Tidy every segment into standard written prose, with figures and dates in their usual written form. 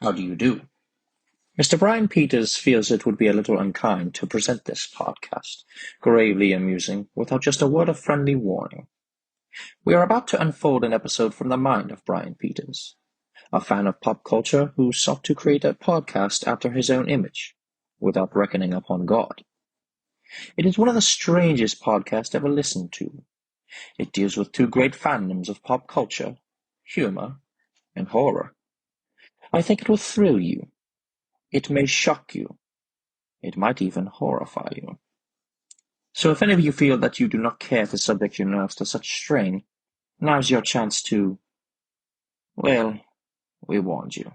How do you do? Mr. Bryan Peters feels it would be a little unkind to present this podcast, gravely amusing, without just a word of friendly warning. We are about to unfold an episode from the mind of Bryan Peters, a fan of pop culture who sought to create a podcast after his own image, without reckoning upon God. It is one of the strangest podcasts ever listened to. It deals with two great fandoms of pop culture, humor, and horror. I think it will thrill you. It may shock you. It might even horrify you. So if any of you feel that you do not care to subject your nerves to such strain, now's your chance to, well, we warned you.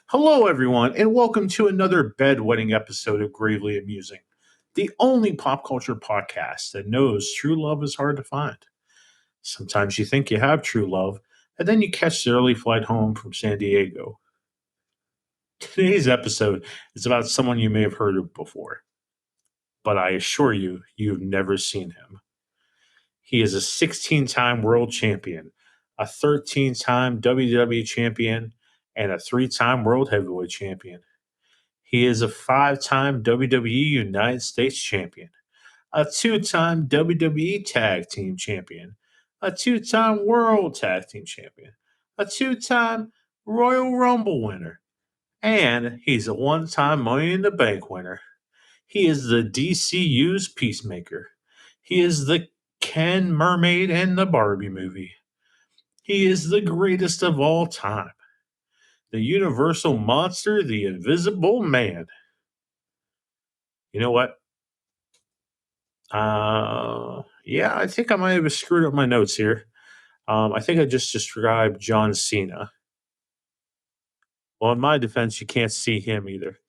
Hello, everyone, and welcome to another bedwetting episode of Gravely Amusing, the only pop culture podcast that knows true love is hard to find. Sometimes you think you have true love, and then you catch the early flight home from San Diego. Today's episode is about someone you may have heard of before, but I assure you, you've never seen him. He is a 16-time world champion, a 13-time WWE champion, and a 3-time world heavyweight champion. He is a 5-time WWE United States champion, a 2-time WWE Tag Team champion, a 2-time World Tag Team champion, a 2-time Royal Rumble winner, and he's a 1-time Money in the Bank winner. He is the DCU's Peacemaker. He is the Ken Mermaid in the Barbie movie. He is the greatest of all time. The Universal Monster, the Invisible Man. You know what? Yeah, I think I might have screwed up my notes here. I think I just described John Cena. Well, in my defense, you can't see him either.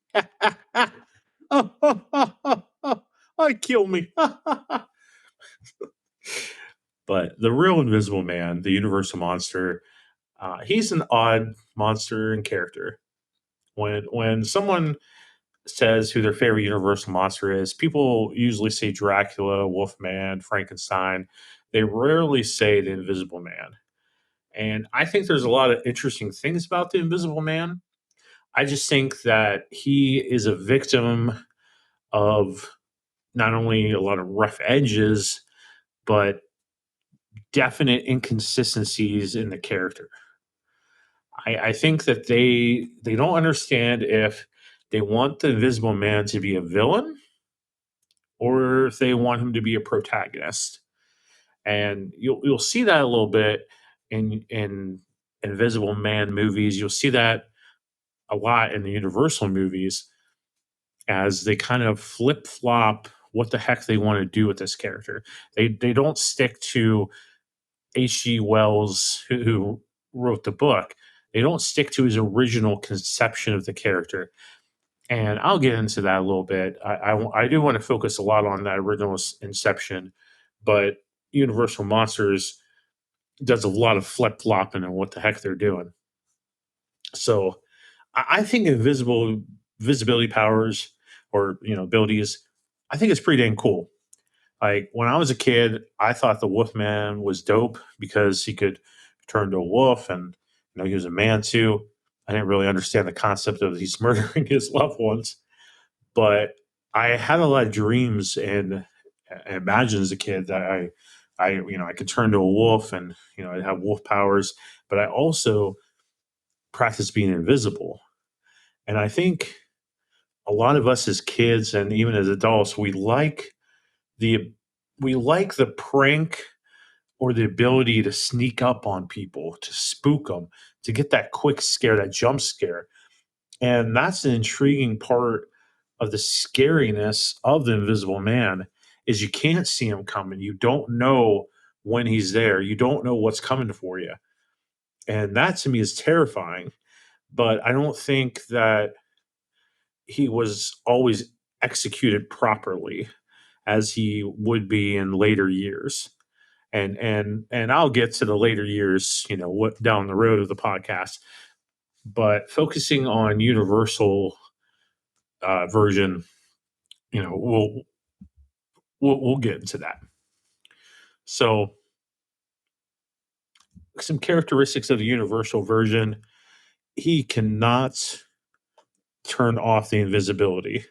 I kill me. But the real Invisible Man, the Universal Monster, he's an odd monster and character. When someone says who their favorite Universal monster is, people usually say Dracula, Wolfman, Frankenstein. They rarely say the Invisible Man. And I think there's a lot of interesting things about the Invisible Man. I just think that he is a victim of not only a lot of rough edges, but definite inconsistencies in the character. I think that they don't understand if they want the Invisible Man to be a villain or if they want him to be a protagonist. And you'll see that a little bit in Invisible Man movies. You'll see that a lot in the Universal movies as they kind of flip flop what the heck they want to do with this character. They don't stick to H.G. Wells, who wrote the book. They don't stick to his original conception of the character. And I'll get into that a little bit. I do want to focus a lot on that original inception, but Universal Monsters does a lot of flip flopping and what the heck they're doing. So I think visibility powers or abilities, I think it's pretty dang cool. Like when I was a kid, I thought the Wolfman was dope because he could turn to a wolf, and he was a man too. I didn't really understand the concept of he's murdering his loved ones, but I had a lot of dreams and imagined as a kid that I could turn to a wolf and I'd have wolf powers, but I also practiced being invisible. And I think a lot of us as kids and even as adults, the we like the prank or the ability to sneak up on people, to spook them, to get that quick scare, that jump scare. And that's an intriguing part of the scariness of the Invisible Man is you can't see him coming. You don't know when he's there. You don't know what's coming for you. And that to me is terrifying. But I don't think that he was always executed properly as he would be in later years. And I'll get to the later years, what down the road of the podcast. But focusing on Universal version, you know, we'll, we'll get into that. So, some characteristics of the Universal version: he cannot turn off the invisibility,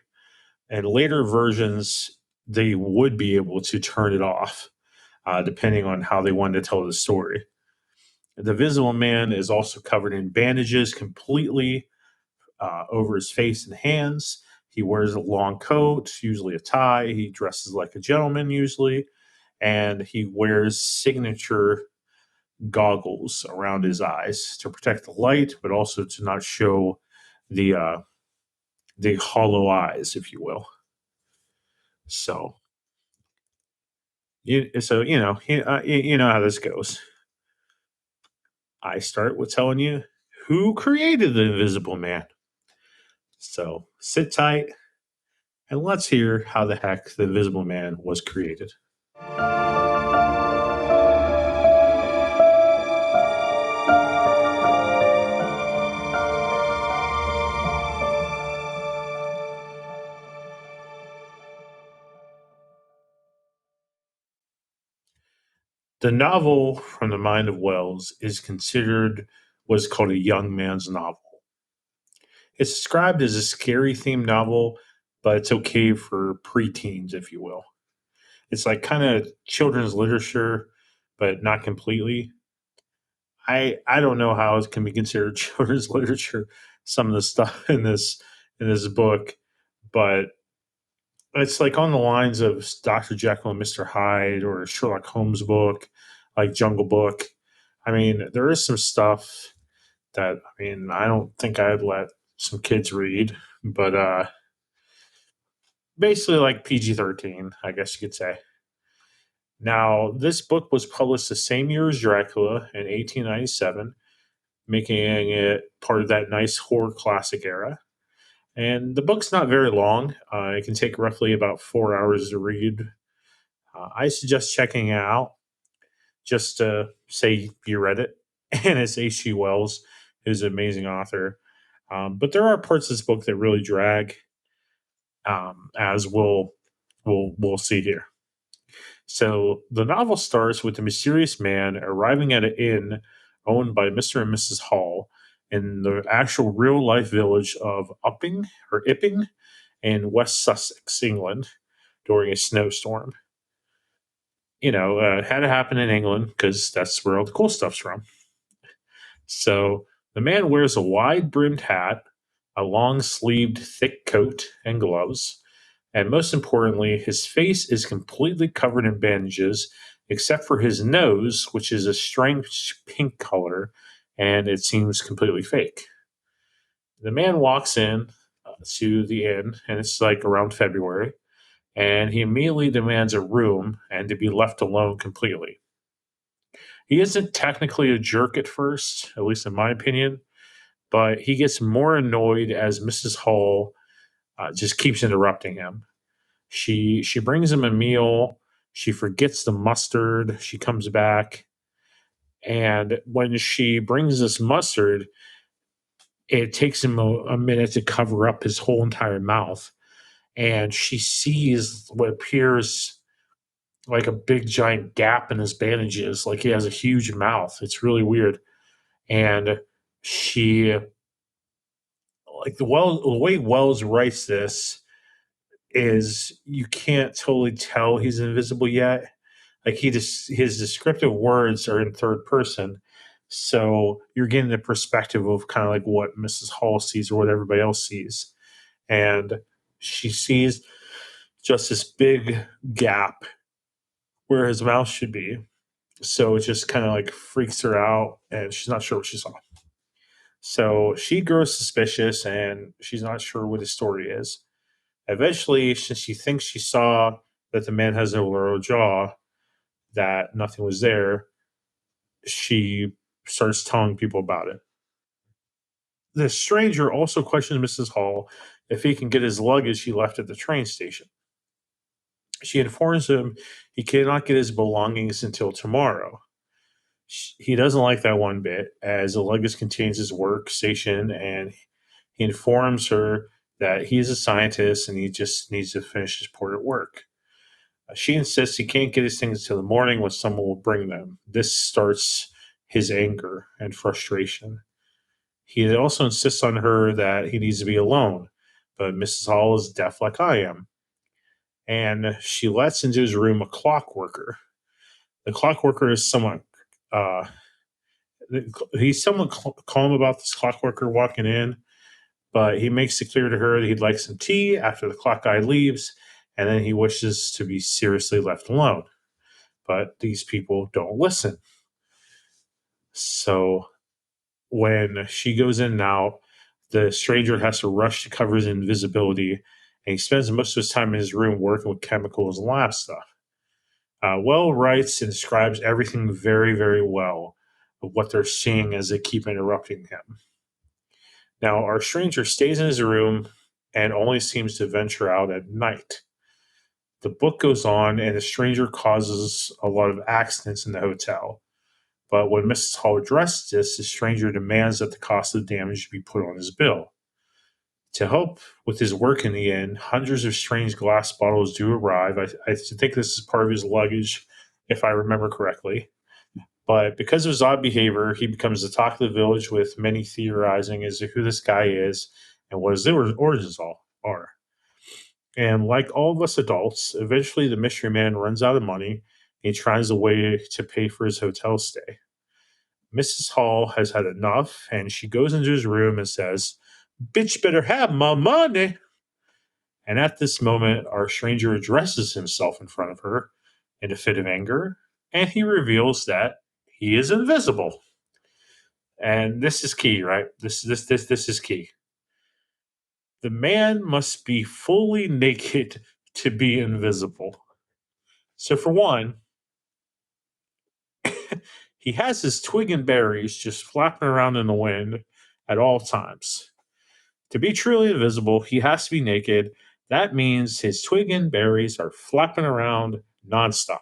and later versions they would be able to turn it off, depending on how they wanted to tell the story. The Visible Man is also covered in bandages completely over his face and hands. He wears a long coat, usually a tie. He dresses like a gentleman, usually, and he wears signature goggles around his eyes to protect the light, but also to not show the hollow eyes, if you will. So, you know how this goes. I start with telling you who created the Invisible Man. So sit tight and let's hear how the heck the Invisible Man was created. The novel From the Mind of Wells is considered what's called a young man's novel. It's described as a scary themed novel, but it's okay for preteens, if you will. It's like kind of children's literature, but not completely. I don't know how it can be considered children's literature. Some of the stuff in this book, but it's like on the lines of Dr. Jekyll and Mr. Hyde or a Sherlock Holmes book, like Jungle Book. I mean, there is some stuff that I don't think I'd let some kids read, but basically like PG-13, I guess you could say. Now, this book was published the same year as Dracula in 1897, making it part of that nice horror classic era. And the book's not very long. It can take roughly about 4 hours to read. I suggest checking it out just to say you read it. And it's H.G. Wells, who's an amazing author. But there are parts of this book that really drag, as we'll see here. So the novel starts with a mysterious man arriving at an inn owned by Mr. and Mrs. Hall in the actual real life village of Ipping in West Sussex, England, during a snowstorm. Had to happen in England because that's where all the cool stuff's from. So the man wears a wide brimmed hat, a long sleeved thick coat, and gloves. And most importantly, his face is completely covered in bandages, except for his nose, which is a strange pink color, and it seems completely fake. The man walks in to the inn, and it's like around February, and he immediately demands a room and to be left alone completely. He isn't technically a jerk at first, at least in my opinion, but he gets more annoyed as Mrs. Hall just keeps interrupting him. She brings him a meal. She forgets the mustard. She comes back, and when she brings this mustard, it takes him a minute to cover up his whole entire mouth. And she sees what appears like a big giant gap in his bandages, like he has a huge mouth. It's really weird. And she the way Wells writes this is you can't totally tell he's invisible yet. Like his descriptive words are in third person, so you're getting the perspective of kind of like what Mrs. Hall sees or what everybody else sees, and she sees just this big gap where his mouth should be. So it just kind of like freaks her out, and she's not sure what she saw. So she grows suspicious, and she's not sure what his story is. Eventually, since she thinks she saw that the man has no lower jaw, that nothing was there, she starts telling people about it. The stranger also questions Mrs. Hall if he can get his luggage he left at the train station. She informs him he cannot get his belongings until tomorrow. He doesn't like that one bit, as the luggage contains his workstation, and he informs her that he is a scientist and he just needs to finish his report at work. She insists he can't get his things until the morning when someone will bring them. This starts his anger and frustration. He also insists on her that he needs to be alone, but Mrs. Hall is deaf like I am. And she lets into his room a clockworker. The clockworker is somewhat, uh, he's somewhat calm about this clockworker walking in, but he makes it clear to her that he'd like some tea after the clock guy leaves, and then he wishes to be seriously left alone. But these people don't listen. So when she goes in now, the stranger has to rush to cover his invisibility, and he spends most of his time in his room working with chemicals and lab stuff. Well writes and describes everything very, very well of what they're seeing as they keep interrupting him. Now, our stranger stays in his room and only seems to venture out at night. The book goes on, and the stranger causes a lot of accidents in the hotel. But when Mrs. Hall addresses this, the stranger demands that the cost of the damage be put on his bill. To help with his work in the end, hundreds of strange glass bottles do arrive. I think this is part of his luggage, if I remember correctly. But because of his odd behavior, he becomes the talk of the village, with many theorizing as to who this guy is and what his origins all are. And like all of us adults, eventually the mystery man runs out of money and he tries a way to pay for his hotel stay. Mrs. Hall has had enough, and she goes into his room and says, "Bitch better have my money." And at this moment, our stranger addresses himself in front of her in a fit of anger, and he reveals that he is invisible. And this is key, right? This is key. The man must be fully naked to be invisible. So for one, he has his twig and berries just flapping around in the wind at all times. To be truly invisible, he has to be naked. That means his twig and berries are flapping around nonstop.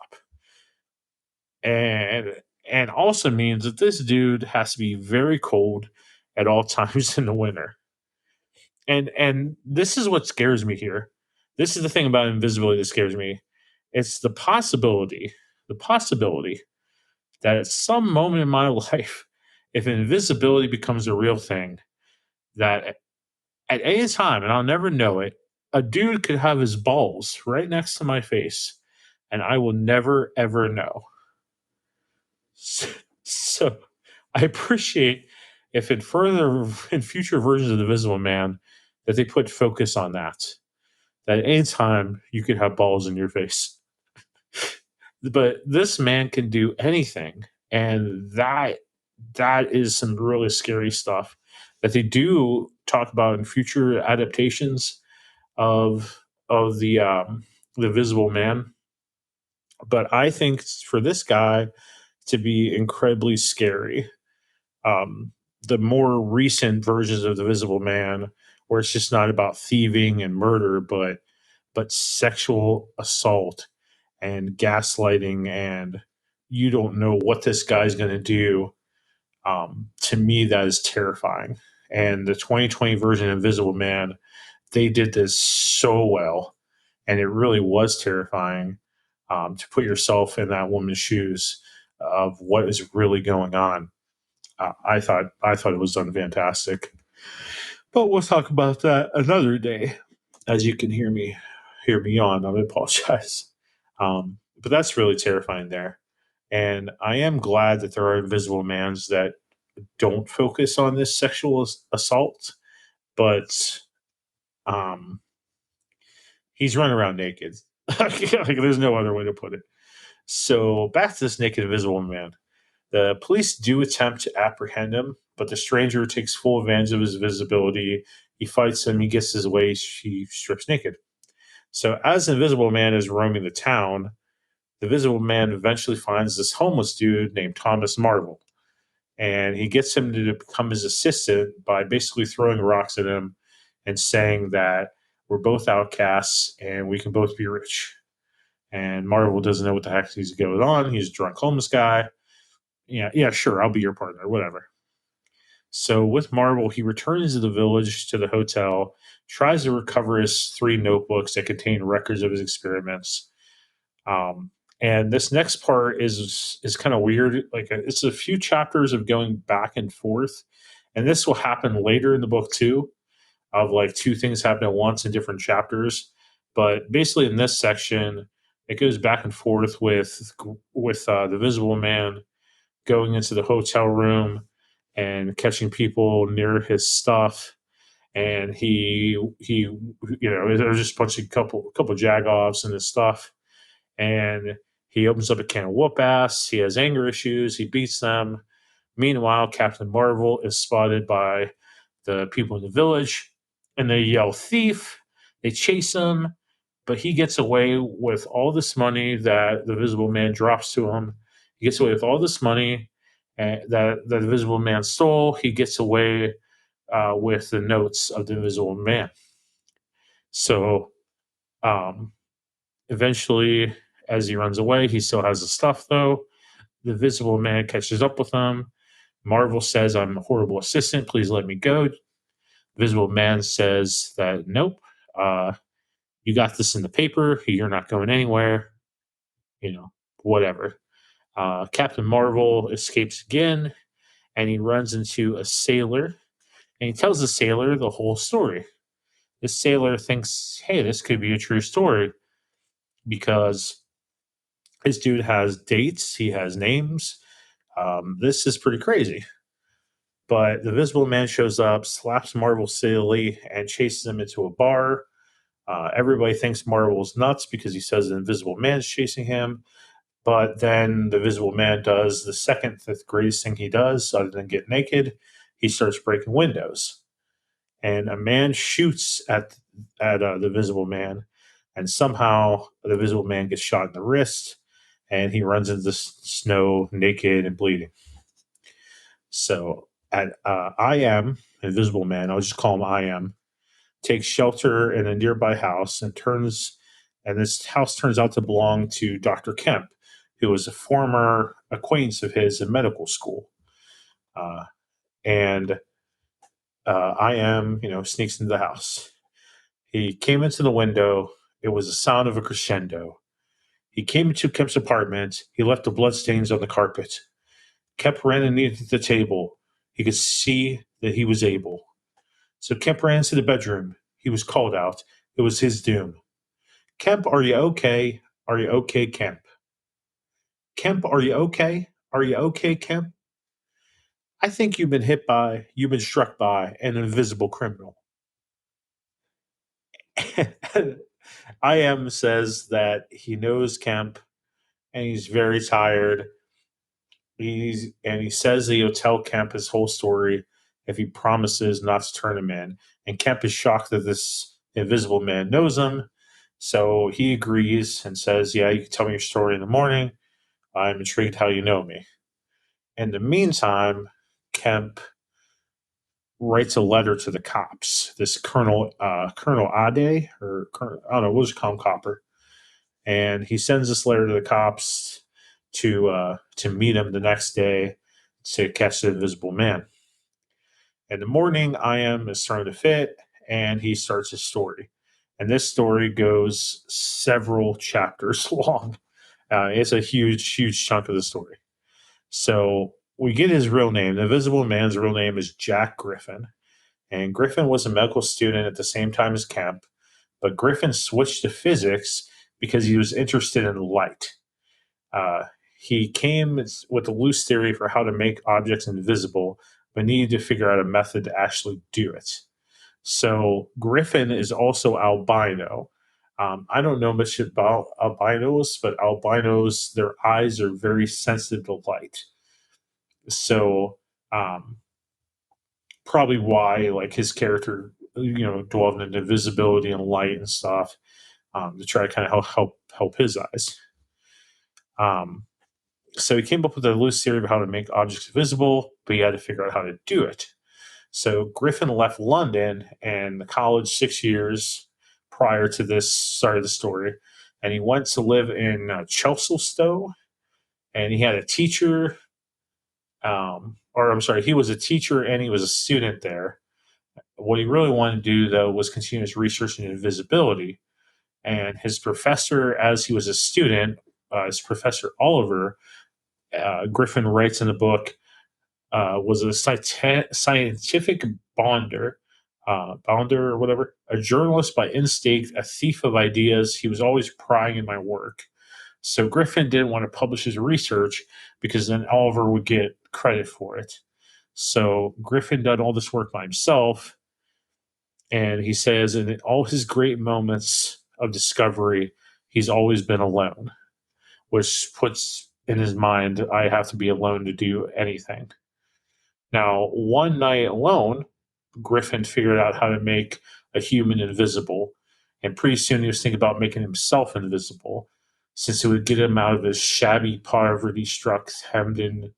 And and also means that this dude has to be very cold at all times in the winter. And this is what scares me here. This is the thing about invisibility that scares me. It's the possibility that at some moment in my life, if invisibility becomes a real thing, that at any time, and I'll never know it, a dude could have his balls right next to my face, and I will never ever know. So I appreciate if in future versions of the Visible Man that they put focus on that. That anytime you could have balls in your face. But this man can do anything. And that is some really scary stuff that they do talk about in future adaptations of the Visible Man. But I think for this guy to be incredibly scary, um, the more recent versions of the Visible Man, where it's just not about thieving and murder, but sexual assault and gaslighting, and you don't know what this guy's going to do. To me, that is terrifying. And the 2020 version of Invisible Man, they did this so well, and it really was terrifying to put yourself in that woman's shoes of what is really going on. I thought it was done fantastic. But we'll talk about that another day. As you can hear me yawn. I apologize. But that's really terrifying there. And I am glad that there are invisible mans that don't focus on this sexual assault, but um, he's running around naked. Like, there's no other way to put it. So back to this naked invisible man. The police do attempt to apprehend him, but the stranger takes full advantage of his visibility. He fights him, he gets his way, he strips naked. So as the Invisible Man is roaming the town, the Visible Man eventually finds this homeless dude named Thomas Marvel. and he gets him to become his assistant by basically throwing rocks at him and saying that we're both outcasts and we can both be rich. And Marvel doesn't know what the heck is going on. He's a drunk homeless guy. Yeah, sure, I'll be your partner, whatever. So with Marvel, he returns to the village to the hotel, tries to recover his 3 notebooks that contain records of his experiments. Um, and this next part is kind of weird. It's a few chapters of going back and forth, and this will happen later in the book too. Of like 2 things happen at once in different chapters, but basically in this section, it goes back and forth with the Visible Man going into the hotel room and catching people near his stuff. And he there's just a bunch of couple jagoffs and his stuff, and he opens up a can of whoop ass. He has anger issues. He beats them. Meanwhile, Captain Marvel is spotted by the people in the village, and they yell thief. They chase him, but he gets away with all this money that the Visible Man drops to him. He gets away with all this money that the Visible Man stole. He gets away with the notes of the Invisible Man. So um, eventually, as he runs away, he still has the stuff, though. The Visible Man catches up with him. Marvel says, I'm a horrible assistant. Please let me go. Visible Man says that, nope, you got this in the paper. You're not going anywhere. Whatever. Captain Marvel escapes again, and he runs into a sailor, and he tells the sailor the whole story. The sailor thinks, hey, this could be a true story because this dude has dates, he has names. This is pretty crazy. But the Visible Man shows up, slaps Marvel silly, and chases him into a bar. Everybody thinks Marvel's nuts because he says the Invisible Man's chasing him. But then the Visible Man does the greatest thing he does, other than get naked. He starts breaking windows. And a man shoots at the Visible Man, and somehow the Visible Man gets shot in the wrist, and he runs into the snow naked and bleeding. So I Am, Invisible Man, I'll just call him I Am, takes shelter in a nearby house and this house turns out to belong to Dr. Kemp, who was a former acquaintance of his in medical school. And I Am, sneaks into the house. He came into the window. It was the sound of a crescendo. He came into Kemp's apartment. He left the bloodstains on the carpet. Kemp ran underneath the table. He could see that he was able. So Kemp ran into the bedroom. He was called out. It was his doom. Kemp, are you okay? Are you okay, Kemp? Kemp, are you okay? Are you okay, Kemp? I think you've been struck by an invisible criminal. I Am says that he knows Kemp and he's very tired. He says that he'll tell Kemp his whole story if he promises not to turn him in. And Kemp is shocked that this invisible man knows him. So he agrees and says, yeah, you can tell me your story in the morning. I'm intrigued how you know me. In the meantime, Kemp writes a letter to the cops. This Colonel Ade, or I don't know, we'll just call him Copper. And he sends this letter to the cops to meet him the next day to catch the Invisible Man. In the morning, I Am is starting to fit, and he starts his story. And this story goes several chapters long. It's a huge, huge chunk of the story. So we get his real name. The Invisible Man's real name is Jack Griffin. And Griffin was a medical student at the same time as Kemp, but Griffin switched to physics because he was interested in light. Uh, he came with a loose theory for how to make objects invisible, but needed to figure out a method to actually do it. So Griffin is also albino. I don't know much about albinos, but albinos, their eyes are very sensitive to light. So probably why like his character, dwelled into visibility and light and stuff to try to kind of help his eyes. Um, So he came up with a loose theory of how to make objects visible, but he had to figure out how to do it. So Griffin left London and the college 6 years prior to this started the story, and he went to live in Chelselstowe, and he had a teacher, or I'm sorry, he was a teacher and he was a student there. What he really wanted to do, though, was continue his research in invisibility. And his professor, as he was a student, his professor Oliver, Griffin writes in the book, was a scientific bonder or whatever, a journalist by instinct, a thief of ideas. He was always prying in my work. So Griffin didn't want to publish his research because then Oliver would get credit for it. So Griffin did all this work by himself. And he says in all his great moments of discovery, he's always been alone, which puts in his mind, I have to be alone to do anything. Now, one night alone, Griffin figured out how to make a human invisible. And pretty soon he was thinking about making himself invisible, since it would get him out of his shabby, poverty struck Hamden,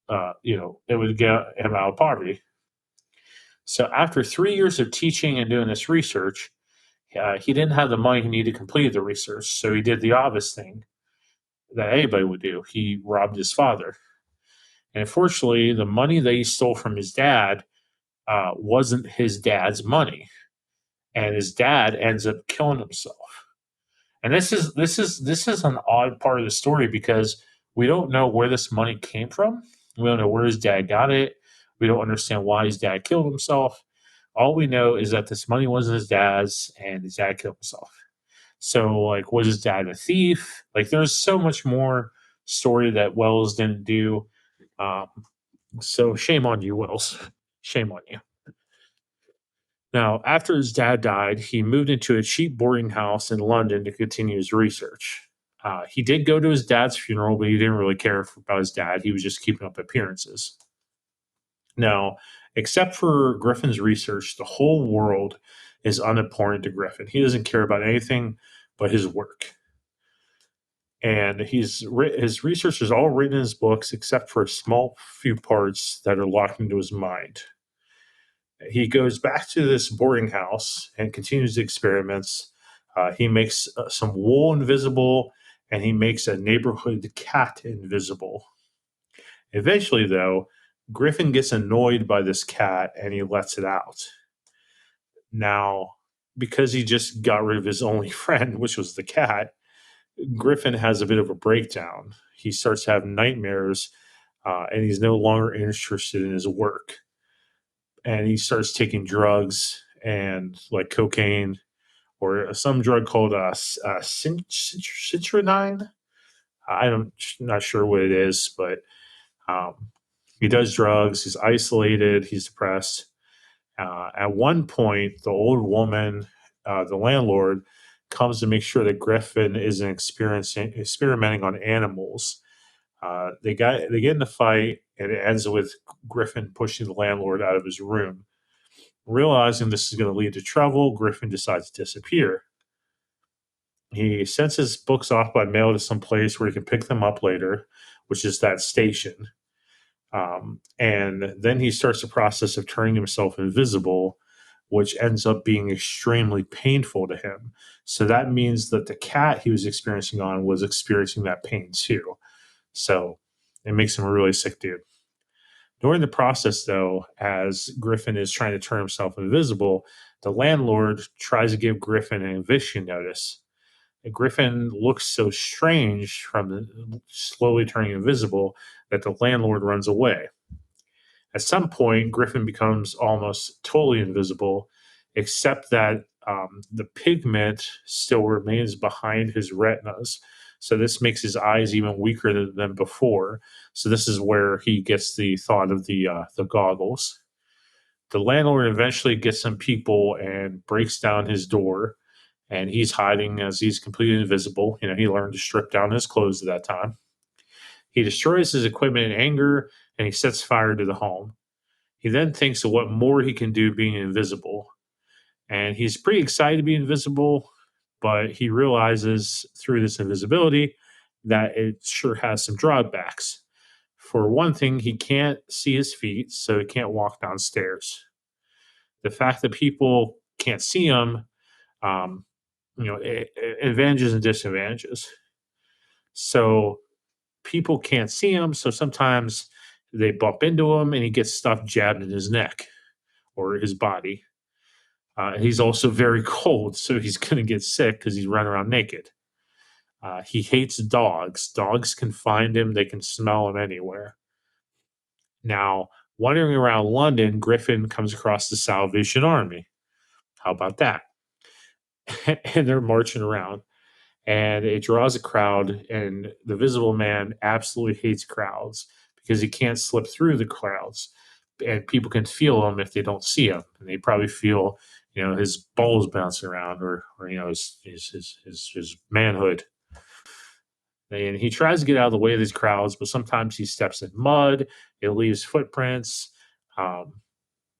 it would get him out of poverty. So after 3 years of teaching and doing this research, he didn't have the money he needed to complete the research. So he did the obvious thing that anybody would do. He robbed his father. And unfortunately, the money that he stole from his dad wasn't his dad's money, and his dad ends up killing himself. And this is an odd part of the story because we don't know where this money came from. We don't know where his dad got it. We don't understand why his dad killed himself. All we know is that this money wasn't his dad's, and his dad killed himself. So, like, was his dad a thief? Like, there's so much more story that Wells didn't do. Um, so, shame on you, Wells. Shame on you. Now, after his dad died, he moved into a cheap boarding house in London to continue his research. He did go to his dad's funeral, but he didn't really care about his dad. He was just keeping up appearances. Now, except for Griffin's research, the whole world is unimportant to Griffin. He doesn't care about anything but his work. And his research is all written in his books except for a small few parts that are locked into his mind. He goes back to this boarding house and continues the experiments. He makes some wool invisible, and he makes a neighborhood cat invisible. Eventually, though, Griffin gets annoyed by this cat and he lets it out. Now, because he just got rid of his only friend, which was the cat, Griffin has a bit of a breakdown. He starts to have nightmares, and he's no longer interested in his work. And he starts taking drugs and like cocaine or some drug called citronine. I'm not sure what it is, but um, he does drugs. He's isolated. He's depressed. At one point, the old woman, the landlord, comes to make sure that Griffin isn't experimenting on animals. They get in the fight, and it ends with Griffin pushing the landlord out of his room. Realizing this is going to lead to trouble, Griffin decides to disappear. He sends his books off by mail to some place where he can pick them up later, which is that station. And then he starts the process of turning himself invisible, which ends up being extremely painful to him. So that means that the cat he was experiencing on was experiencing that pain too. So it makes him a really sick dude. During the process, though, as Griffin is trying to turn himself invisible, the landlord tries to give Griffin an eviction notice. And Griffin looks so strange from slowly turning invisible that the landlord runs away. At some point, Griffin becomes almost totally invisible, except that the pigment still remains behind his retinas. So this makes his eyes even weaker than before. So this is where he gets the thought of the goggles. The landlord eventually gets some people and breaks down his door, and he's hiding as he's completely invisible. You know, he learned to strip down his clothes at that time. He destroys his equipment in anger, and he sets fire to the home. He then thinks of what more he can do being invisible. And he's pretty excited to be invisible, but he realizes through this invisibility that it sure has some drawbacks. For one thing, he can't see his feet, so he can't walk downstairs. The fact that people can't see him, um, advantages and disadvantages. So people can't see him, so sometimes they bump into him and he gets stuff jabbed in his neck or his body. He's also very cold, so he's going to get sick because he's running around naked. He hates dogs. Dogs can find him, they can smell him anywhere. Now, wandering around London, Griffin comes across the Salvation Army. How about that? And they're marching around, and it draws a crowd, and the Visible Man absolutely hates crowds because he can't slip through the crowds, and people can feel him if they don't see him, and they probably feel his balls bouncing around, or his manhood. And he tries to get out of the way of these crowds, but sometimes he steps in mud. It leaves footprints.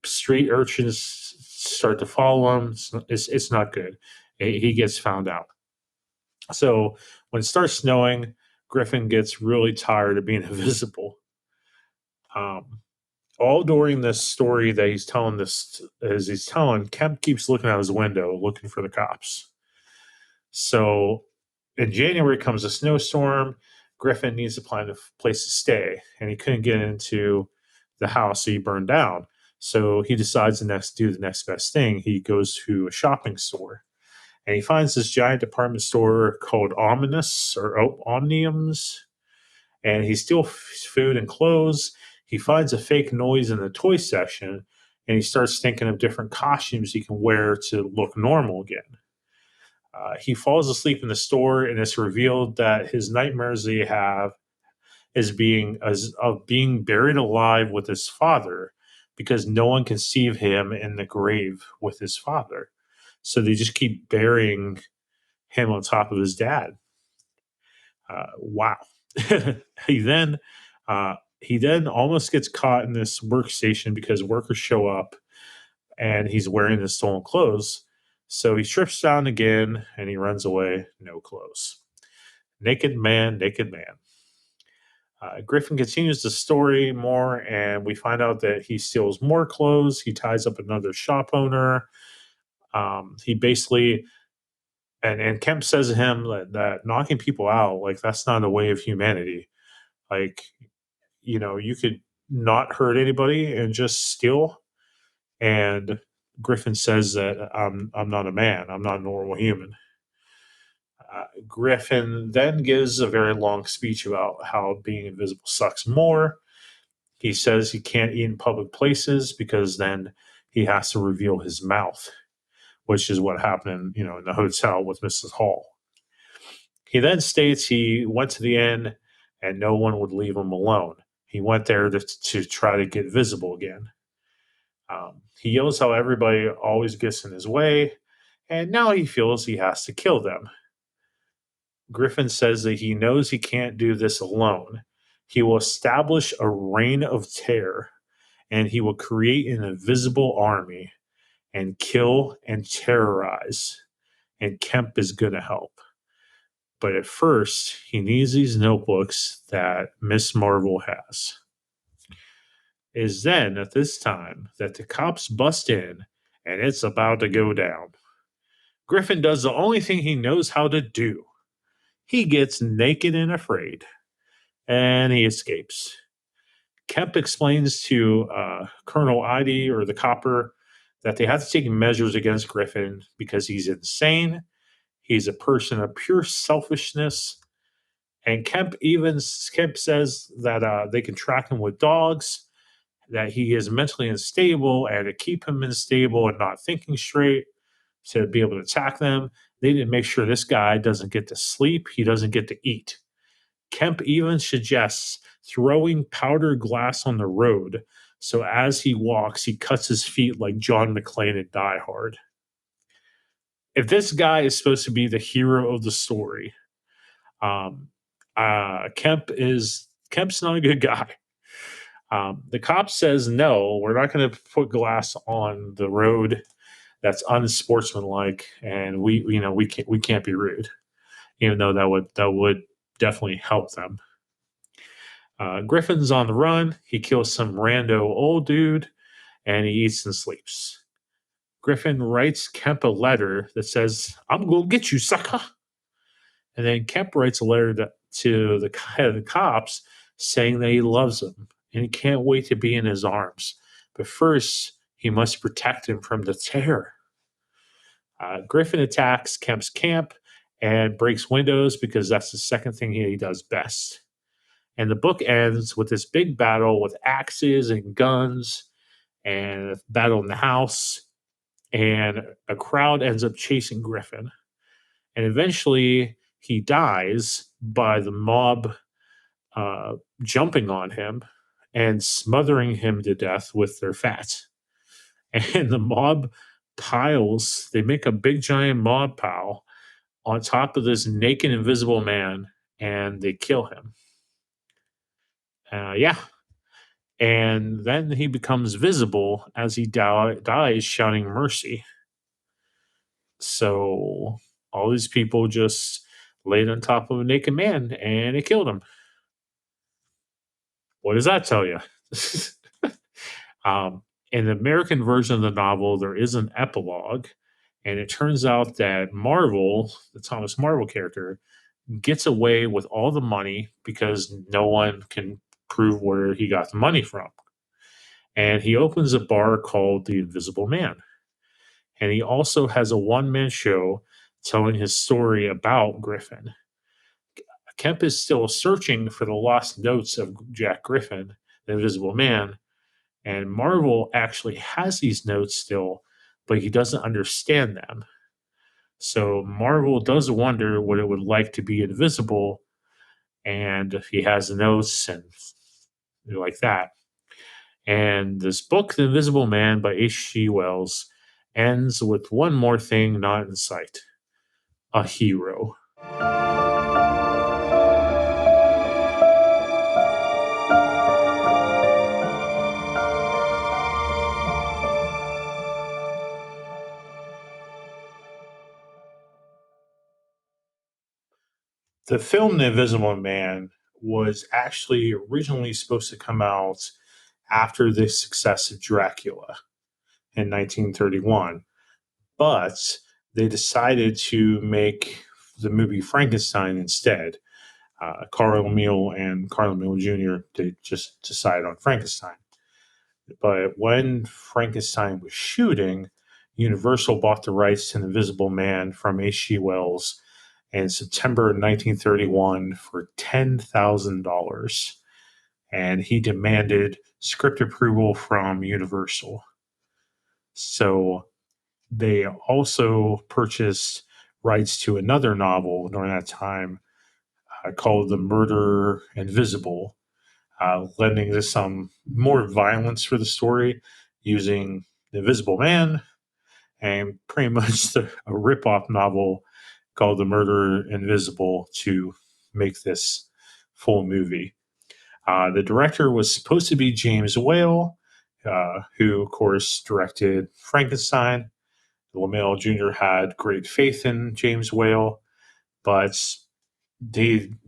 Street urchins start to follow him. It's not good. He gets found out. So when it starts snowing, Griffin gets really tired of being invisible. All during this story that he's telling, Kemp keeps looking out his window, looking for the cops. So in January comes a snowstorm. Griffin needs to find a place to stay, and he couldn't get into the house, so he burned down. So he decides to do the next best thing. He goes to a shopping store, and he finds this giant department store called Omniums, and he steals food and clothes. He finds a fake noise in the toy section, and he starts thinking of different costumes he can wear to look normal again. He falls asleep in the store, and it's revealed that his nightmares that he have is of being buried alive with his father, because no one can see him in the grave with his father. So they just keep burying him on top of his dad. Wow. he then almost gets caught in this workstation because workers show up, and he's wearing the stolen clothes. So he strips down again and he runs away, no clothes. Naked man, naked man. Griffin continues the story more, and we find out that he steals more clothes. He ties up another shop owner. He basically, and Kemp says to him that knocking people out, like, that's not a way of humanity. Like, you could not hurt anybody and just steal. And Griffin says that I'm not a man. I'm not a normal human. Griffin then gives a very long speech about how being invisible sucks more. He says he can't eat in public places because then he has to reveal his mouth, which is what happened in the hotel with Mrs. Hall. He then states he went to the inn and no one would leave him alone. He went there to try to get visible again. He yells how everybody always gets in his way, and now he feels he has to kill them. Griffin says that he knows he can't do this alone. He will establish a reign of terror, and he will create an invisible army and kill and terrorize. And Kemp is going to help. But at first, he needs these notebooks that Miss Marvel has. It is then at this time that the cops bust in, and it's about to go down. Griffin does the only thing he knows how to do. He gets naked and afraid, and he escapes. Kemp explains to Colonel Idy, or the copper, that they have to take measures against Griffin because he's insane. He's a person of pure selfishness. And Kemp says that they can track him with dogs, that he is mentally unstable, and to keep him unstable and not thinking straight, to be able to attack them, they need to make sure this guy doesn't get to sleep, he doesn't get to eat. Kemp even suggests throwing powdered glass on the road, so as he walks, he cuts his feet like John McClane in Die Hard. If this guy is supposed to be the hero of the story, Kemp's not a good guy. The cop says, no, we're not going to put glass on the road. That's unsportsmanlike, and we can't be rude. Even though that would definitely help them. Griffin's on the run. He kills some rando old dude, and he eats and sleeps. Griffin writes Kemp a letter that says, "I'm going to get you, sucker." And then Kemp writes a letter to the head of the cops saying that he loves him and he can't wait to be in his arms. But first, he must protect him from the terror. Griffin attacks Kemp's camp and breaks windows because that's the second thing he does best. And the book ends with this big battle with axes and guns and a battle in the house. And a crowd ends up chasing Griffin. And eventually he dies by the mob jumping on him and smothering him to death with their fat. And the mob piles, they make a big giant mob pile on top of this naked, invisible man, and they kill him. Yeah. And then he becomes visible as he dies, shouting mercy. So all these people just laid on top of a naked man and it killed him. What does that tell you? In the American version of the novel, there is an epilogue, and it turns out that Marvel, the Thomas Marvel character, gets away with all the money because no one can prove where he got the money from. And he opens a bar called The Invisible Man. And he also has a one-man show telling his story about Griffin. Kemp is still searching for the lost notes of Jack Griffin, the Invisible Man, and Marvel actually has these notes still, but he doesn't understand them. So Marvel does wonder what it would like to be invisible, and he has the notes and like that. And this book, The Invisible Man by H.G. Wells, ends with one more thing not in sight: a hero. The film The Invisible Man was actually originally supposed to come out after the success of Dracula in 1931, but they decided to make the movie Frankenstein instead. Carl Emil and Carl Emil Jr. They just decided on Frankenstein. But when Frankenstein was shooting, Universal bought the rights to The Invisible Man from H.G. Wells in September 1931 for $10,000. And he demanded script approval from Universal. So they also purchased rights to another novel during that time called The Murder Invisible, lending to some more violence for the story using The Invisible Man and pretty much a rip-off novel called The Murder Invisible to make this full movie. The director was supposed to be James Whale, who, of course, directed Frankenstein. LaMelle Jr. had great faith in James Whale, but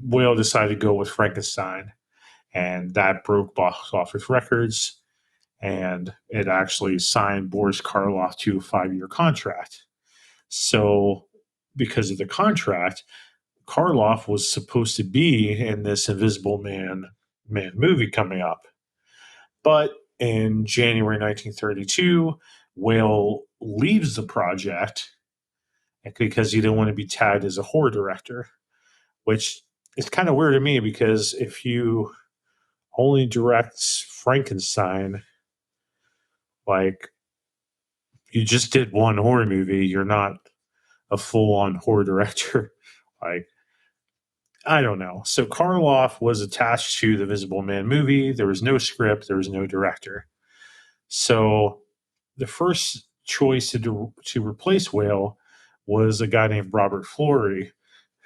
Whale decided to go with Frankenstein, and that broke box office records, and it actually signed Boris Karloff to a 5-year contract. So, because of the contract, Karloff was supposed to be in this Invisible Man movie coming up. But in January 1932, Whale leaves the project because he didn't want to be tagged as a horror director, which is kind of weird to me because if you only direct Frankenstein, like you just did one horror movie, you're not a full-on horror director. Like, I don't know. So Karloff was attached to the Visible Man movie. There was no script. There was no director. So the first choice to replace Whale was a guy named Robert Florey,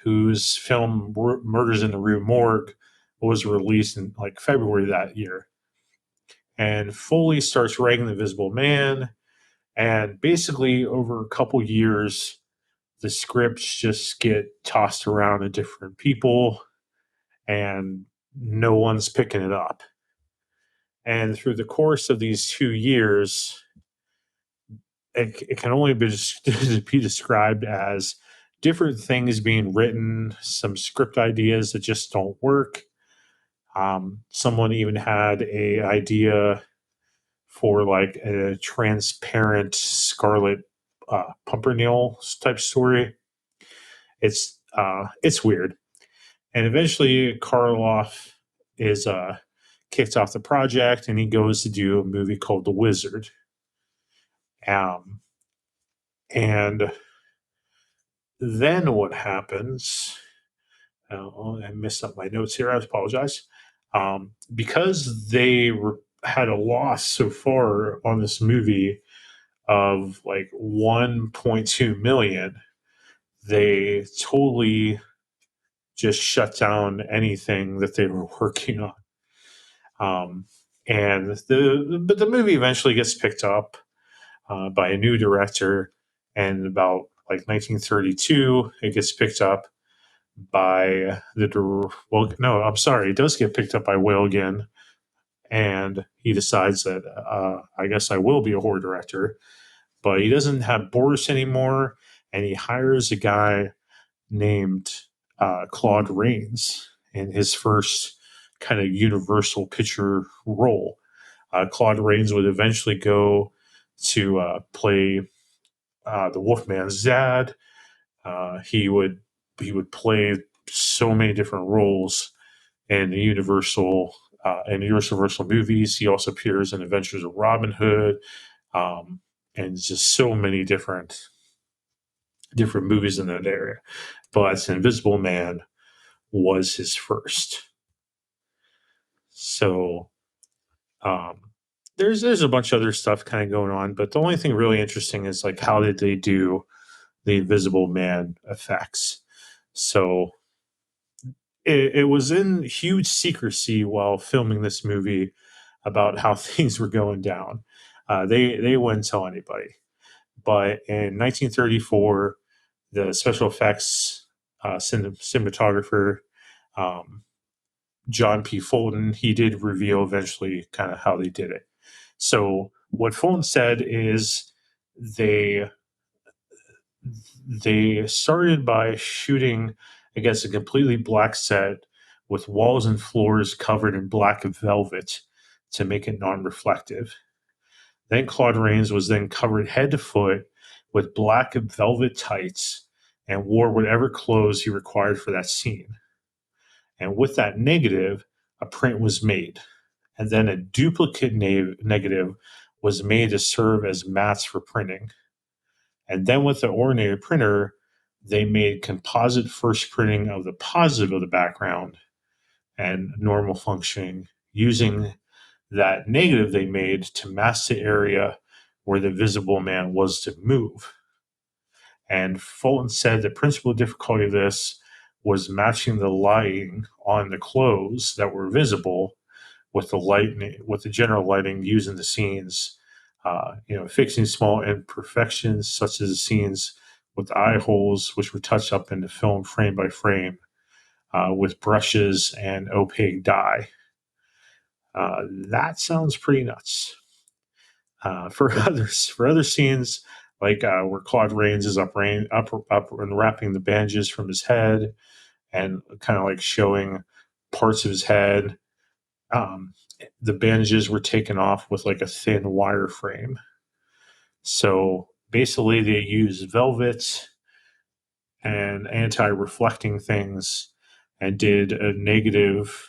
whose film Murders in the Rue Morgue was released in like February that year. And Foley starts writing The Visible Man. And basically, over a couple years, the scripts just get tossed around to different people. and no one's picking it up. And through the course of these 2 years, it can only be described as different things being written, some script ideas that just don't work. Someone even had a idea for like a transparent Scarlet Pumpernickel type story. It's weird, and eventually Karloff is kicked off the project, and he goes to do a movie called The Wizard. Um, and then what happens? I messed up my notes here. I apologize. Because they had a loss so far on this movie of like 1.2 million, they totally just shut down anything that they were working on. But the movie eventually gets picked up by a new director, and about like 1932, it gets picked up by I'm sorry, it does get picked up by Will again, and he decides that I guess I will be a horror director, but he doesn't have Boris anymore, and he hires a guy named Claude Rains in his first kind of universal picture role. Claude Rains would eventually go to play the Wolfman's dad. He would play so many different roles in the Universal movies. He also appears in Adventures of Robin Hood, and just so many different movies in that area. But Invisible Man was his first. So um, there's a bunch of other stuff kind of going on, but the only thing really interesting is like how did they do the Invisible Man effects? So it was in huge secrecy while filming this movie about how things were going down. They wouldn't tell anybody. But in 1934, the special effects cinematographer um, John P. Fulton, he did reveal eventually kind of how they did it. So what Fulton said is they they started by shooting against a completely black set with walls and floors covered in black velvet to make it non-reflective. Then Claude Rains was then covered head to foot with black velvet tights and wore whatever clothes he required for that scene. And with that negative, a print was made. And then a duplicate negative was made to serve as mats for printing. And then with the ordinary printer, they made composite first printing of the positive of the background and normal functioning using that negative they made to mask the area where the visible man was to move. And Fulton said the principal difficulty of this was matching the lighting on the clothes that were visible with the general lighting used in the scenes. Fixing small imperfections such as the scenes with eye holes, which were touched up in the film frame by frame with brushes and opaque dye. That sounds pretty nuts. For other scenes, like where Claude Rains is up and wrapping the bandages from his head, and kind of like showing parts of his head. The bandages were taken off with like a thin wire frame. So basically, they used velvet and anti-reflecting things, and did a negative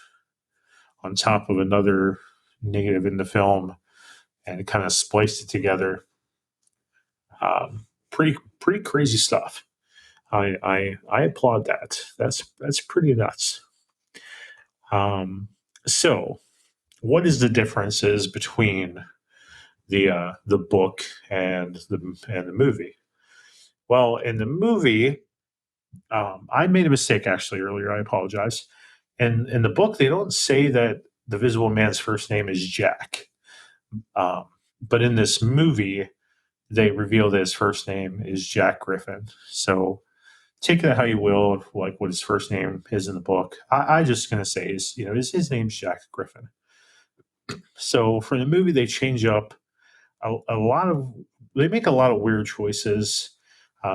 on top of another negative in the film, and kind of spliced it together. Pretty crazy stuff. I applaud that. That's pretty nuts. So, what is the differences between the book and the movie? Well, in the movie, I made a mistake actually earlier. I apologize. In the book, they don't say that the Visible Man's first name is Jack, um, but in this movie, they reveal that his first name is Jack Griffin. So take it how you will, like what his first name is in the book. I just gonna say his name's Jack Griffin. So for the movie, they change up a lot of they make a lot of weird choices.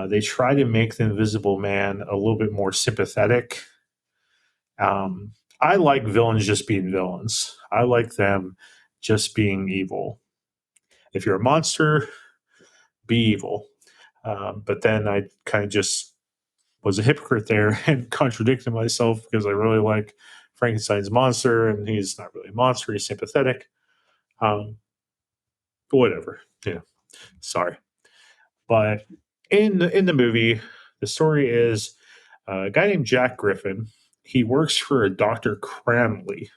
They try to make the Invisible Man a little bit more sympathetic. I like villains just being villains. I like them just being evil. If you're a monster, be evil. But then I kind of just was a hypocrite there and contradicted myself because I really like Frankenstein's monster, and he's not really a monster; he's sympathetic. Um, but whatever, sorry. But in the movie, the story is a guy named Jack Griffin. He works for a Dr. Cranley,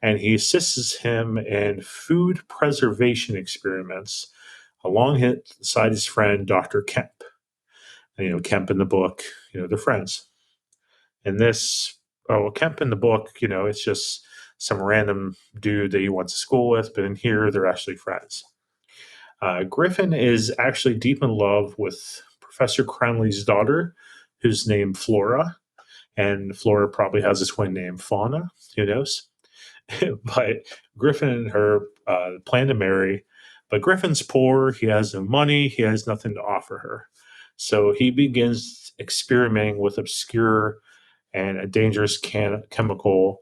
and he assists him in food preservation experiments alongside his friend Dr. Kemp. And, Kemp in the book, they're friends. And Kemp in the book, it's just some random dude that he went to school with, but in here they're actually friends. Griffin is actually deep in love with Professor Cranley's daughter, who's named Flora. And Flora probably has a twin named Fauna. Who knows? But Griffin and her plan to marry. But Griffin's poor. He has no money. He has nothing to offer her. So he begins experimenting with obscure and a dangerous chemical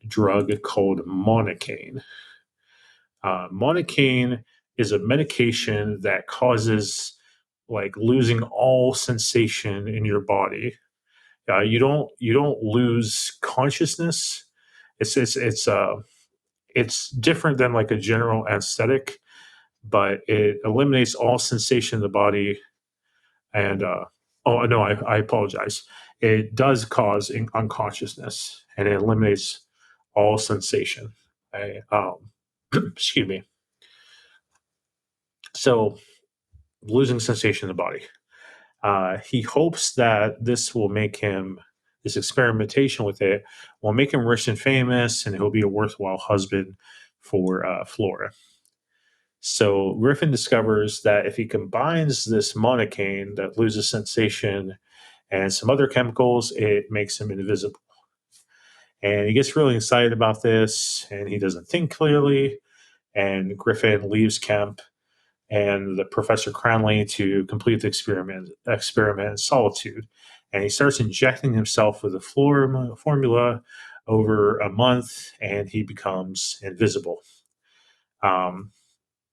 drug called monocaine. Monocaine is a medication that causes like losing all sensation in your body. You don't lose consciousness. It's different than like a general anesthetic, but it eliminates all sensation in the body. And oh no, I apologize. It does cause unconsciousness, and it eliminates all sensation. Excuse me. So losing sensation in the body. He hopes that this experimentation with it will make him rich and famous, and he'll be a worthwhile husband for Flora. So Griffin discovers that if he combines this monocaine that loses sensation and some other chemicals, it makes him invisible. And he gets really excited about this, and he doesn't think clearly. And Griffin leaves Kemp and the Professor Cranley to complete the experiment in solitude. And he starts injecting himself with the formula over a month, and he becomes invisible.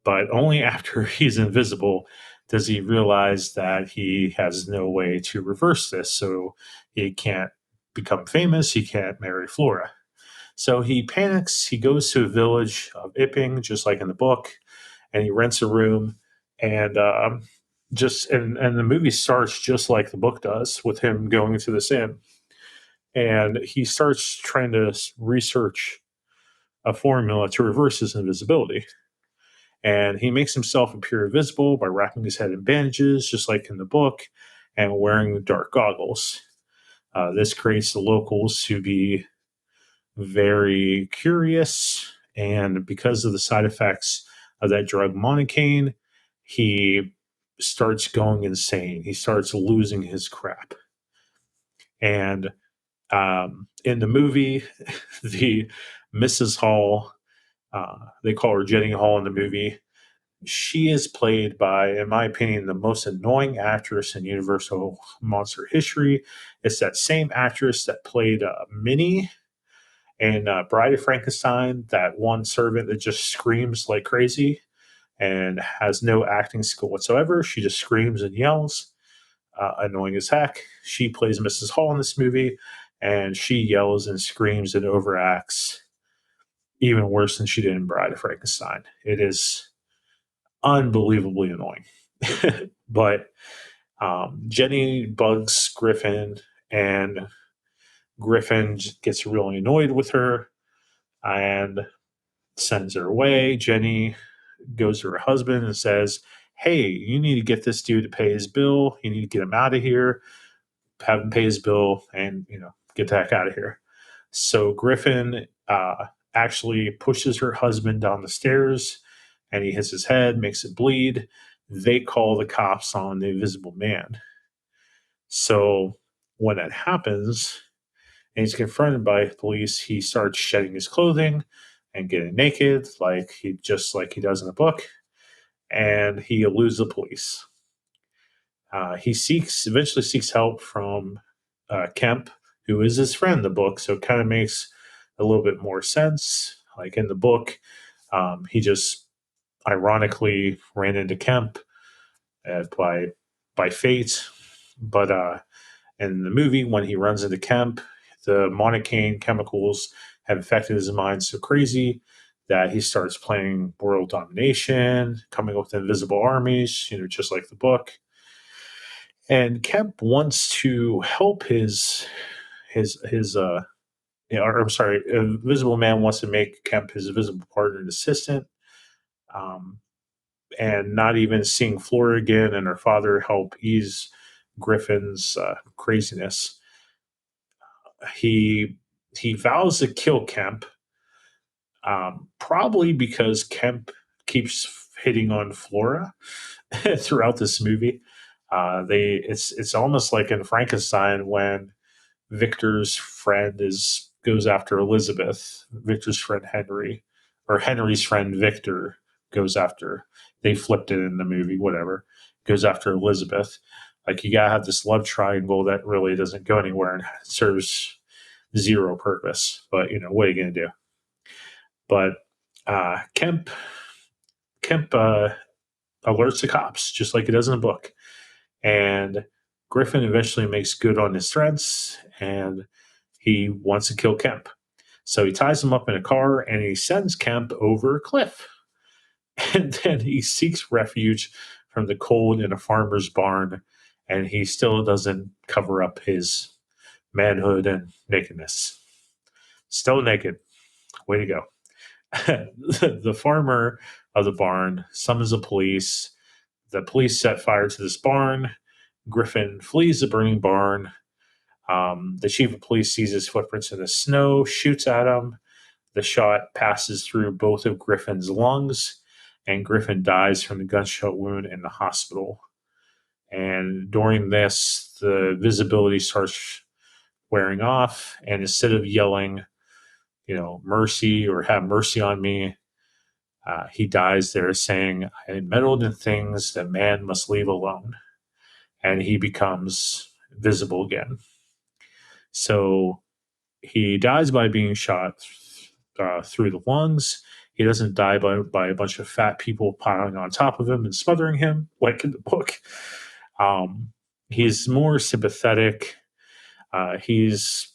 But only after he's invisible does he realize that he has no way to reverse this. So he can't become famous. He can't marry Flora. So he panics. He goes to a village of Ipping, just like in the book, and he rents a room. And and the movie starts just like the book does, with him going to this inn. And he starts trying to research a formula to reverse his invisibility. And he makes himself appear invisible by wrapping his head in bandages, just like in the book, and wearing dark goggles. This creates the locals to be very curious, and because of the side effects of that drug monocaine, he starts going insane. He starts losing his crap. And in the movie, the Mrs. Hall, they call her Jenny Hall in the movie. She is played by, in my opinion, the most annoying actress in Universal Monster history. It's that same actress that played Minnie in Bride of Frankenstein, that one servant that just screams like crazy and has no acting skill whatsoever. She just screams and yells, annoying as heck. She plays Mrs. Hall in this movie, and she yells and screams and overacts even worse than she did in Bride of Frankenstein. It is unbelievably annoying. But Jenny bugs Griffin, and Griffin gets really annoyed with her and sends her away. Jenny goes to her husband and says, "Hey, you need to get this dude to pay his bill. You need to get him out of here, have him pay his bill, and get the heck out of here." So Griffin actually pushes her husband down the stairs, and he hits his head, makes it bleed. They call the cops on the Invisible Man. So when that happens and he's confronted by police, he starts shedding his clothing and getting naked, like he does in the book, and he eludes the police. He eventually seeks help from Kemp, who is his friend in the book. So it kind of makes a little bit more sense. Like in the book, he just ironically ran into Kemp by fate, but in the movie, when he runs into Kemp, the monocaine chemicals have affected his mind so crazy that he starts playing world domination, coming up with invisible armies, just like the book. And Kemp wants to help his or I'm sorry, Invisible Man wants to make Kemp his visible partner and assistant. Um, and not even seeing Flora again and her father help ease Griffin's craziness. He he vows to kill Kemp, probably because Kemp keeps hitting on Flora throughout this movie. It's almost like in Frankenstein when Victor's friend is goes after Elizabeth. Victor's friend Henry, or Henry's friend Victor, goes after. They flipped it in the movie, whatever. Goes after Elizabeth. Like you gotta have this love triangle that really doesn't go anywhere and serves zero purpose. But what are you gonna do? But Kemp alerts the cops just like he does in the book, and Griffin eventually makes good on his threats, and he wants to kill Kemp. So he ties him up in a car and he sends Kemp over a cliff. And then he seeks refuge from the cold in a farmer's barn, and he still doesn't cover up his manhood and nakedness. Still naked. Way to go. The farmer of the barn summons the police. The police set fire to this barn. Griffin flees the burning barn. The chief of police sees his footprints in the snow, shoots at him. The shot passes through both of Griffin's lungs, and Griffin dies from the gunshot wound in the hospital. And during this, the visibility starts wearing off, and instead of yelling, mercy or have mercy on me, he dies there saying, I meddled in things that man must leave alone. And he becomes visible again. So he dies by being shot through the lungs. He doesn't die by a bunch of fat people piling on top of him and smothering him, like in the book. He's more sympathetic. He's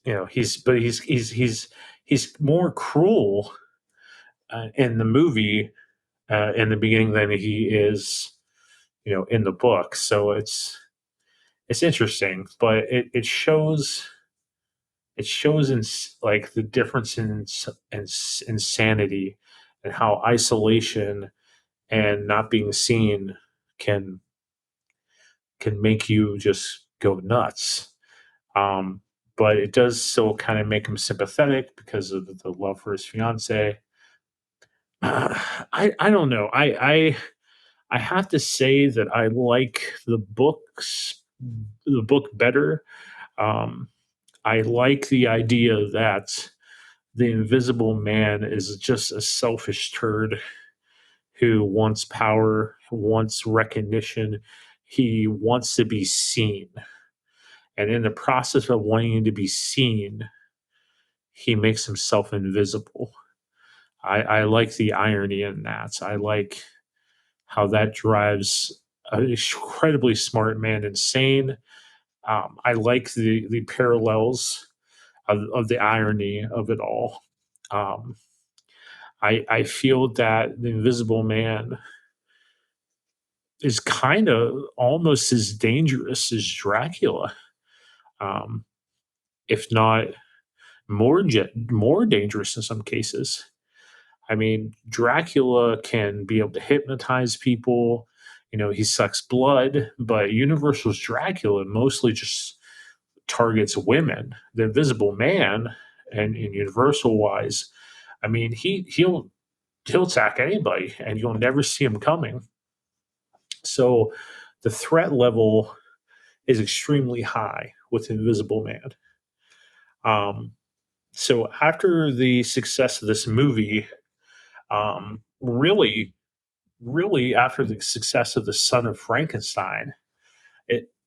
he's more cruel in the movie in the beginning than he is, in the book. So it's interesting, but it shows in like the difference in insanity and how isolation and not being seen can make you just go nuts. Um, but it does still kind of make him sympathetic because of the love for his fiance. I don't know. I have to say that I like the book better. Um, I like the idea that the Invisible Man is just a selfish turd who wants power, who wants recognition. He wants to be seen. And in the process of wanting to be seen, he makes himself invisible. I like the irony in that. I like how that drives an incredibly smart man insane. I like the parallels of the irony of it all. Um, I feel that the Invisible Man is kind of almost as dangerous as Dracula, um, if not more dangerous in some cases. I mean, Dracula can be able to hypnotize people. He sucks blood, but Universal's Dracula mostly just targets women. The Invisible Man, and in Universal wise, I mean, he'll attack anybody, and you'll never see him coming. So the threat level is extremely high with Invisible Man. So after the success of this movie, really after the success of The Son of Frankenstein,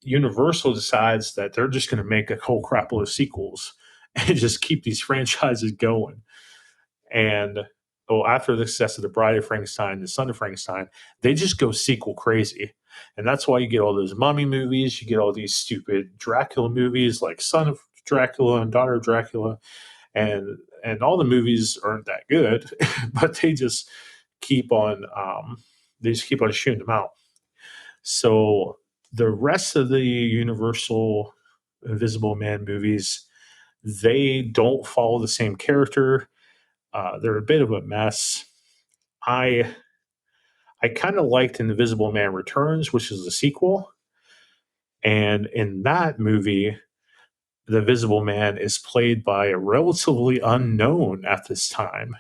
Universal decides that they're just going to make a whole crap load of sequels and just keep these franchises going. And after the success of The Bride of Frankenstein, The Son of Frankenstein, they just go sequel crazy. And that's why you get all those mummy movies, you get all these stupid Dracula movies like Son of Dracula and Daughter of Dracula, and all the movies aren't that good, but they just keep on shooting them out. So the rest of the Universal Invisible Man movies, they don't follow the same character. They're a bit of a mess. I kind of liked Invisible Man Returns, which is the sequel. And in that movie, the Invisible Man is played by a relatively unknown at this time,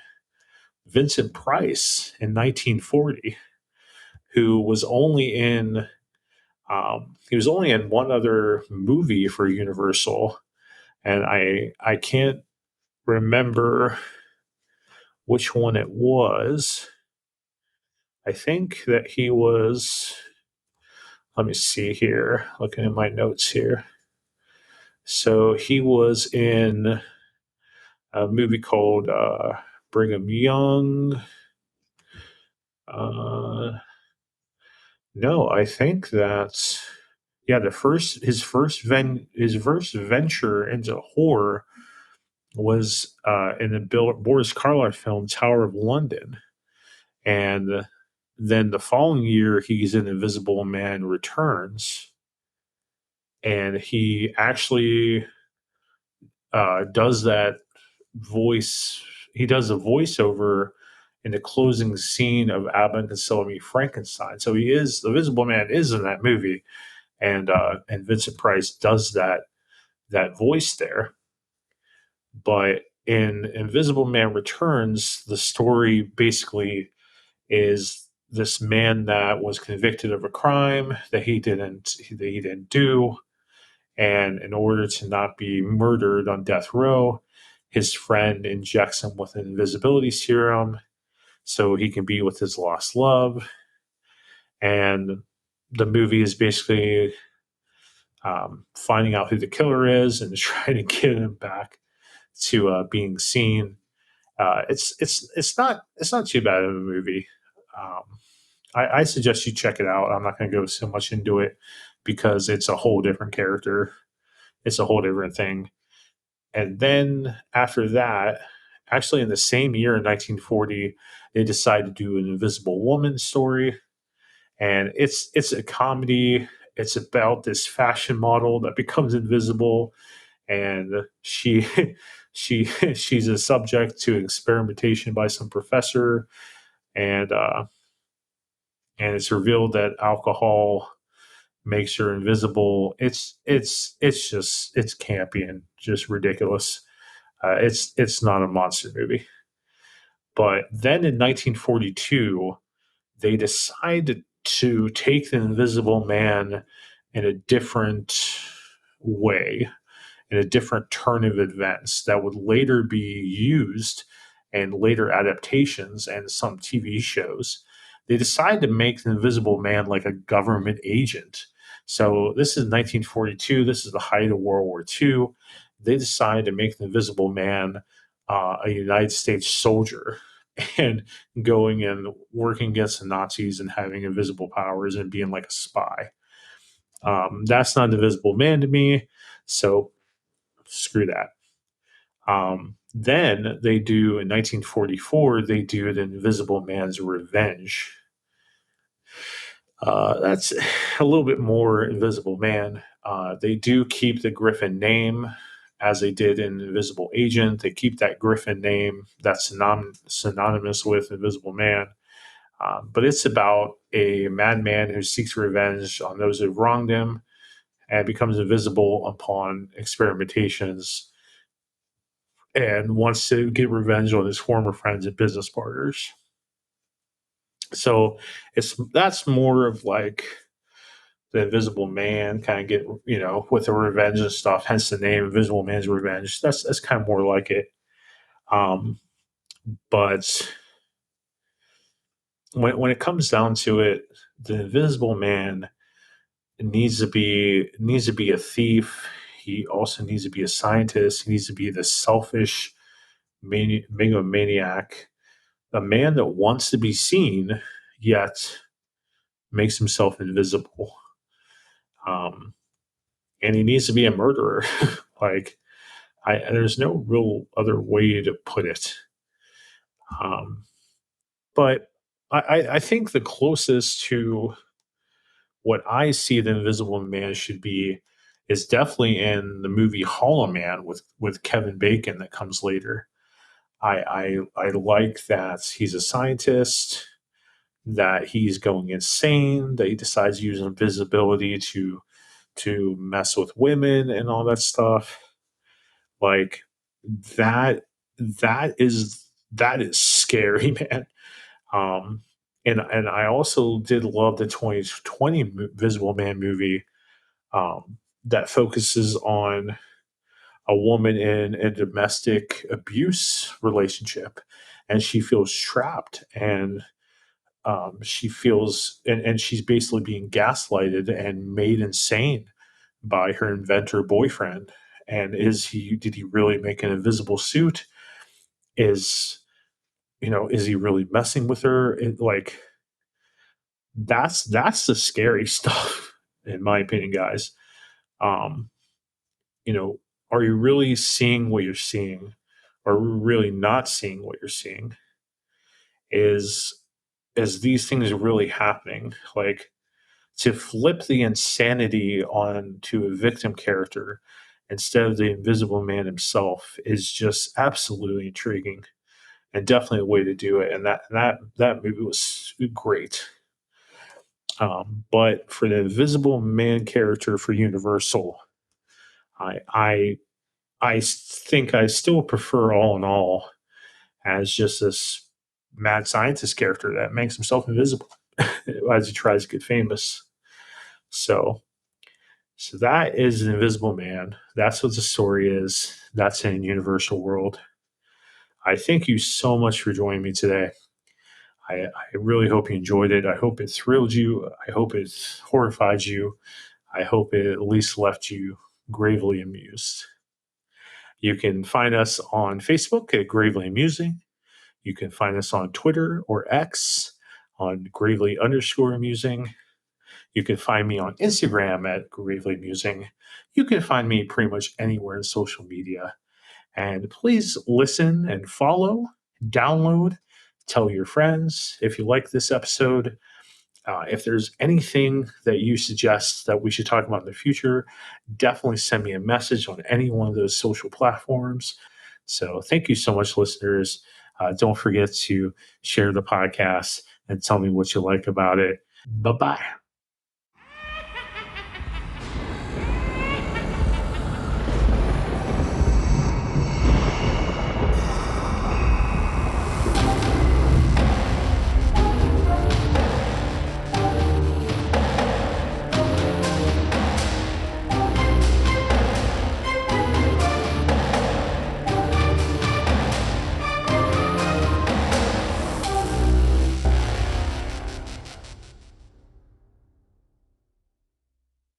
Vincent Price in 1940, who was only in one other movie for Universal, and I can't remember which one it was. I think that he was. Let me see here. Looking at my notes here. So he was in a movie called Brigham Young. No, I think that's his first venture into horror was in the Boris Karloff film Tower of London, and then the following year he's in Invisible Man Returns, and he actually does that voice. He does a voiceover in the closing scene of Abbott and Costello Meet Frankenstein. So the Invisible Man is in that movie, and Vincent Price does that voice there. But in Invisible Man Returns, the story basically is this man that was convicted of a crime that he didn't do, and in order to not be murdered on death row, his friend injects him with an invisibility serum so he can be with his lost love. And the movie is basically finding out who the killer is and trying to get him back to being seen. It's not too bad of a movie. Um, I suggest you check it out. I'm not going to go so much into it because it's a whole different character. It's a whole different thing. And then after that, actually in the same year in 1940, they decided to do an Invisible Woman story, and it's a comedy. It's about this fashion model that becomes invisible, and she's a subject to experimentation by some professor, and it's revealed that alcohol makes her invisible. It's campy and just ridiculous. It's not a monster movie. But then in 1942, they decided to take the Invisible Man in a different way, in a different turn of events that would later be used in later adaptations and some TV shows. They decided to make the Invisible Man like a government agent. So this is 1942. This is the height of World War II. They decided to make the Invisible Man a United States soldier and going and working against the Nazis and having invisible powers and being like a spy. That's not an Invisible Man to me. So screw that. Then they do in 1944, they do The Invisible Man's Revenge. That's a little bit more Invisible Man. They do keep the Griffin name as they did in Invisible Agent. They keep that Griffin name that's synonymous with Invisible Man. But it's about a madman who seeks revenge on those who've wronged him and becomes invisible upon experimentations and wants to get revenge on his former friends and business partners. So that's more of like the Invisible Man kind of get, with the revenge and stuff. Hence the name Invisible Man's Revenge. That's kind of more like it. But when it comes down to it, the Invisible Man needs to be a thief. He also needs to be a scientist. He needs to be the selfish megalomaniac, a man that wants to be seen, yet makes himself invisible. And he needs to be a murderer. Like, there's no real other way to put it. But I think the closest to what I see the Invisible Man should be is definitely in the movie Hollow Man with Kevin Bacon that comes later. I like that he's a scientist, that he's going insane, that he decides to use invisibility to mess with women and all that stuff. Like that that is scary, man. Um, and I also did love the 2020 Visible Man movie, that focuses on a woman in a domestic abuse relationship, and she feels trapped, and she feels, and she's basically being gaslighted and made insane by her inventor boyfriend. And did he really make an invisible suit? Is he really messing with her? Like, that's the scary stuff, in my opinion, guys. Um, you know, are you really seeing what you're seeing? Or are you really not seeing what you're seeing? Is these things really happening? Like, to flip the insanity on to a victim character instead of the Invisible Man himself is just absolutely intriguing, and definitely a way to do it. And that movie was great. But for the Invisible Man character for Universal, I I I think I still prefer All in All as just this mad scientist character that makes himself invisible as he tries to get famous. So so that is an Invisible Man. That's what the story is. That's in Universal World. I thank you so much for joining me today. I really hope you enjoyed it. I hope it thrilled you. I hope it horrified you. I hope it at least left you gravely amused. You can find us on Facebook at Gravely Amusing. You can find us on Twitter or X on Gravely underscore amusing. You can find me on Instagram at Gravely Amusing. You can find me pretty much anywhere in social media. And please listen and follow, download, tell your friends if you like this episode. If there's anything that you suggest that we should talk about in the future, definitely send me a message on any one of those social platforms. So thank you so much, listeners. Don't forget to share the podcast and tell me what you like about it. Bye bye.